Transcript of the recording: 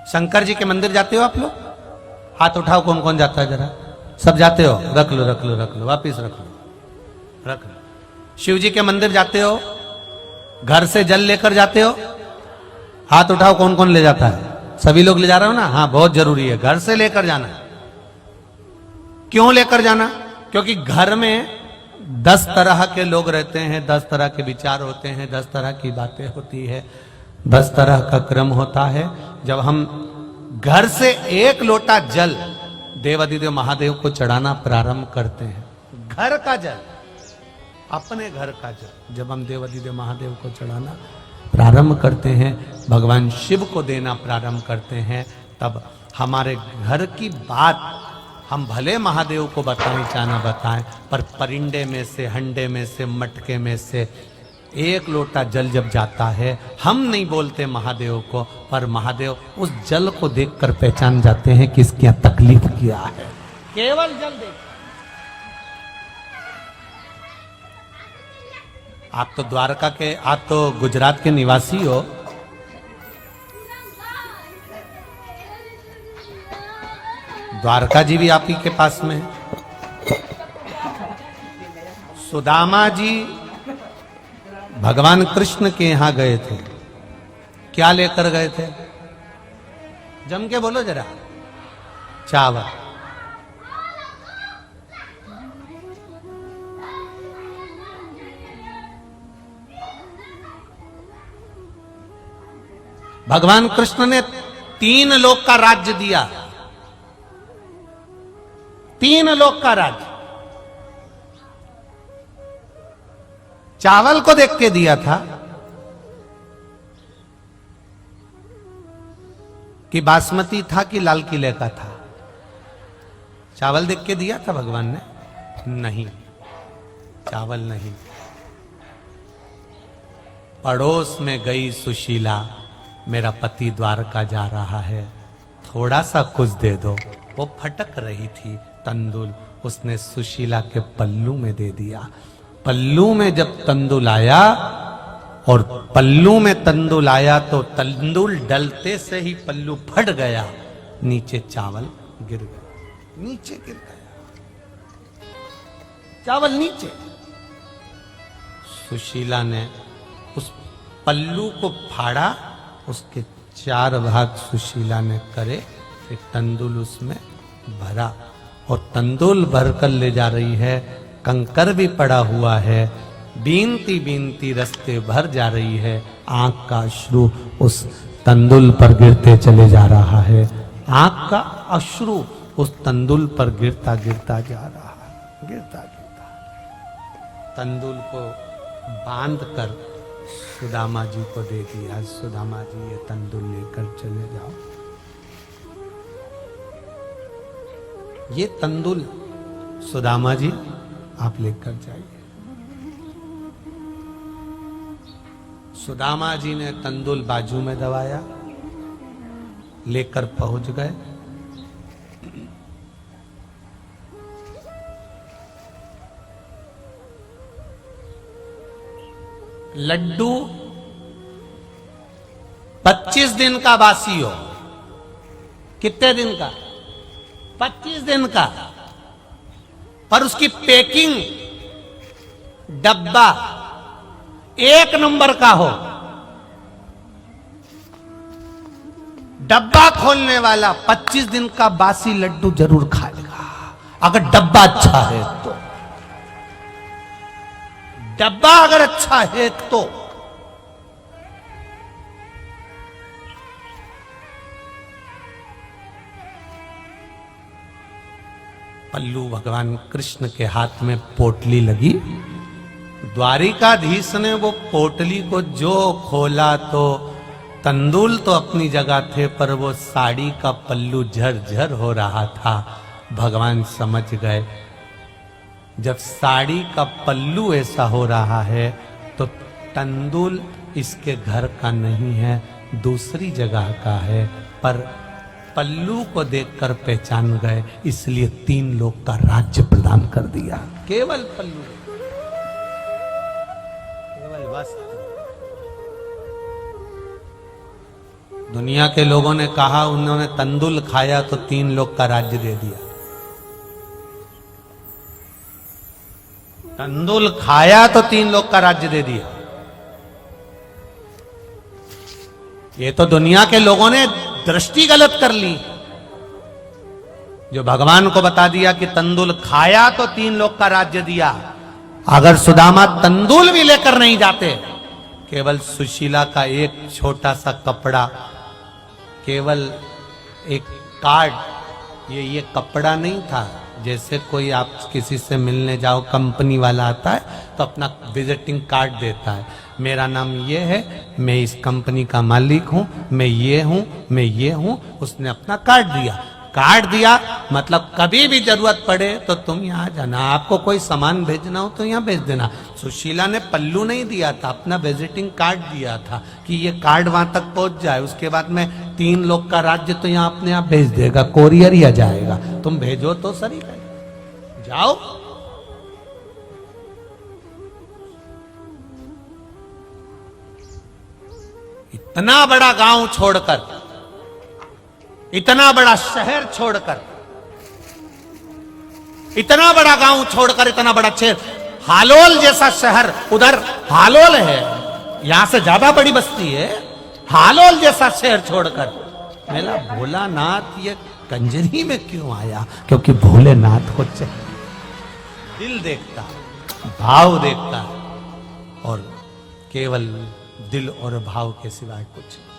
शंकर जी के मंदिर जाते हो आप लोग? हाथ उठाओ, कौन कौन जाता है जरा। सब जाते हो? रख लो रख लो रख लो, वापिस रख लो रख लो। शिव जी के मंदिर जाते हो? घर से जल लेकर जाते हो? हाथ उठाओ, कौन कौन ले जाता है? सभी लोग ले जा रहे हो ना? हाँ, बहुत जरूरी है, घर से लेकर जाना। क्यों लेकर जाना? क्योंकि घर में 10 तरह के लोग रहते हैं, 10 तरह के विचार होते हैं, 10 तरह की बातें होती है, 10 तरह का क्रम होता है। जब हम घर से 1 लोटा जल देवादिदेव महादेव को चढ़ाना प्रारंभ करते हैं, घर का जल, अपने घर का जल जब हम देवादिदेव महादेव को चढ़ाना प्रारंभ करते हैं, भगवान शिव को देना प्रारंभ करते हैं, तब हमारे घर की बात हम भले महादेव को बताएं चाहे ना बताएं, पर परिंडे में से, हंडे में से, मटके में से 1 लोटा जल जब जाता है, हम नहीं बोलते महादेव को, पर महादेव उस जल को देखकर पहचान जाते हैं कि इसकी तकलीफ क्या है। केवल जल देख। आप तो द्वारका के, आप तो गुजरात के निवासी हो। द्वारका जी भी आप ही के पास में है। सुदामा जी भगवान कृष्ण के यहां गए थे, क्या लेकर गए थे? जम के बोलो जरा। चावल। भगवान कृष्ण ने 3 लोक का राज्य दिया, 3 लोक का राज्य चावल को देख के दिया था कि बासमती था कि लाल किले का था? चावल देख के दिया था भगवान ने? नहीं, चावल नहीं। पड़ोस में गई सुशीला, मेरा पति द्वारका जा रहा है, थोड़ा सा कुछ दे दो। वो फटक रही थी तंदुल, उसने सुशीला के पल्लू में दे दिया। पल्लू में जब तंदुल आया, और पल्लू में तंदुल आया तो तंदुल डलते से ही पल्लू फट गया, नीचे चावल गिर गया, नीचे गिर गया चावल नीचे। सुशीला ने उस पल्लू को फाड़ा, उसके 4 भाग सुशीला ने करे, फिर तंदुल उसमें भरा, और तंदुल भरकर ले जा रही है, कंकर भी पड़ा हुआ है, बीनती बीनती रास्ते भर जा रही है, आंख का अश्रु उस तंदुल पर गिरते चले जा रहा है, आंख का अश्रु उस तंदुल पर गिरता गिरता जा रहा है, गिरता गिरता। तंदुल को बांध कर सुदामा जी को दे दिया, सुदामा जी ये तंदुल लेकर चले जाओ। ये तंदुल सुदामा जी आप लेकर जाइए। सुदामा जी ने तंदुल बाजू में दबाया, लेकर पहुंच गए। लड्डू 25 दिन का बासी हो। कितने दिन का? 25 दिन का। पर उसकी पैकिंग, डब्बा 1 नंबर का हो। डब्बा खोलने वाला 25 दिन का बासी लड्डू जरूर खाएगा, अगर डब्बा अच्छा है तो। डब्बा अगर अच्छा है तो। पल्लू भगवान कृष्ण के हाथ में पोटली लगी, द्वारिकाधीश ने वो पोटली को जो खोला तो तंदुल तो अपनी जगह थे, पर वो साड़ी का पल्लू झरझर हो रहा था। भगवान समझ गए, जब साड़ी का पल्लू ऐसा हो रहा है तो तंदुल इसके घर का नहीं है, दूसरी जगह का है। पर पल्लू को देखकर पहचान गए, इसलिए 3 लोग का राज्य प्रदान कर दिया। केवल पल्लू, केवल वस्त्र। दुनिया के लोगों ने कहा उन्होंने तंदुल खाया तो 3 लोग का राज्य दे दिया। तंदुल खाया तो 3 लोग का राज्य दे दिया। ये तो दुनिया के लोगों ने दृष्टि गलत कर ली। जो भगवान को बता दिया कि तंदुल खाया तो 3 लोग का राज्य दिया। अगर सुदामा तंदुल भी लेकर नहीं जाते, केवल सुशीला का एक छोटा सा कपड़ा, केवल एक कार्ड, ये कपड़ा नहीं था। जैसे कोई आप किसी से मिलने जाओ, कंपनी वाला आता है तो अपना विजिटिंग कार्ड देता है, मेरा नाम ये है, मैं इस कंपनी का मालिक हूं, मैं ये हूं, मैं ये हूं। उसने अपना कार्ड दिया। कार्ड दिया मतलब कभी भी जरूरत पड़े तो तुम यहां जाना, आपको कोई सामान भेजना हो तो यहां भेज देना। सुशीला ने पल्लू नहीं दिया था, अपना विजिटिंग कार्ड दिया था कि ये कार्ड वहां तक पहुंच जाए, उसके बाद में 3 लोग का राज्य तो यहां अपने आप भेज देगा, कोरियर ही आ जाएगा, तुम भेजो तो सही है, जाओ। इतना बड़ा गांव छोड़कर, इतना बड़ा शहर छोड़कर, इतना बड़ा गांव छोड़कर, इतना बड़ा शहर, हालोल जैसा शहर, उधर हालोल है, यहां से ज्यादा बड़ी बस्ती है, हालोल जैसा शहर छोड़कर मेरा भोलानाथ ये कंजरी में क्यों आया? क्योंकि भोलेनाथ को दिल देखता, भाव देखता, और केवल दिल और भाव के सिवाय कुछ नहीं।